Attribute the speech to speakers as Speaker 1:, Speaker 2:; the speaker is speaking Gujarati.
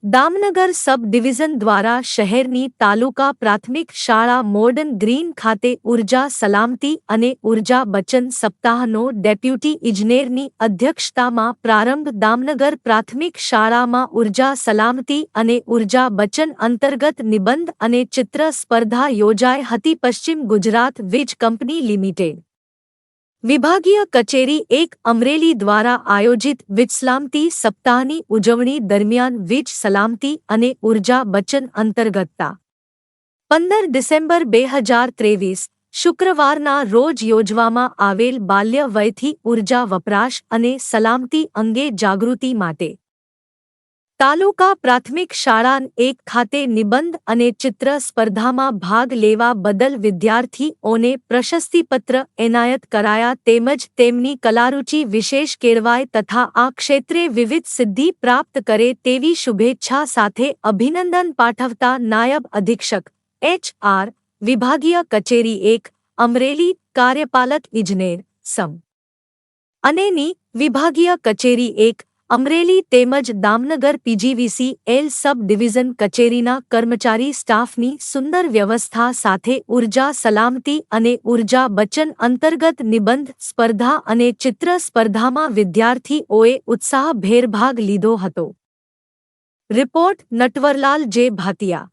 Speaker 1: દામનગર સબ ડિવિઝન દ્વારા શહેરની તાલુકા પ્રાથમિક શાળા મોર્ડન ગ્રીન ખાતે ઉર્જા સલામતી અને ઉર્જા બચન સપ્તાહનો ડેપ્યુટી ઇજનેરની અધ્યક્ષતામાં પ્રારંભ દામનગર પ્રાથમિક શાળામાં ઉર્જા સલામતી અને ઉર્જા બચન અંતર્ગત નિબંધ અને ચિત્ર સ્પર્ધા યોજાઈ હતી. પશ્ચિમ ગુજરાત વીજ કંપની લિમિટેડ વિભાગીય કચેરી 1 અમરેલી દ્વારા આયોજિત વીજ સલામતી સપ્તાહની ઉજવણી દરમિયાન વીજ સલામતી અને ઉર્જા બચન અંતર્ગત તા 15 ડિસેમ્બર 2023 શુક્રવારના રોજ યોજવામાં આવેલ બાલ્ય વયથી ઉર્જા વપરાશ અને સલામતી અંગે જાગૃતિ માટે તાલુકા પ્રાથમિક શાળા 1 ખાતે નિબંધ અને ચિત્ર સ્પર્ધામાં ભાગ લેવા બદલ વિદ્યાર્થીઓને પ્રશસ્તિપત્ર એનાયત કરાયા તેમજ તેમની કલારુચિ વિશેષ કેળવાય તથા આ ક્ષેત્રે વિવિધ સિદ્ધિ પ્રાપ્ત કરે તેવી શુભેચ્છા સાથે અભિનંદન પાઠવતા નાયબ અધિક્ષક HR વિભાગીય કચેરી 1 અમરેલી કાર્યપાલક ઇજનેર સમ અને વિભાગીય કચેરી 1 અમરેલી તેમજ દામનગર PGVCL સબ ડિવિઝન કચેરીના કર્મચારી સ્ટાફની સુંદર વ્યવસ્થા સાથે ઉર્જા સલામતી અને ઉર્જા બચન અંતર્ગત નિબંધ સ્પર્ધા અને ચિત્ર સ્પર્ધામાં વિદ્યાર્થીઓએ ઉત્સાહભેર ભાગ લીધો હતો. રિપોર્ટ નટવરલાલ જે ભાતિયા.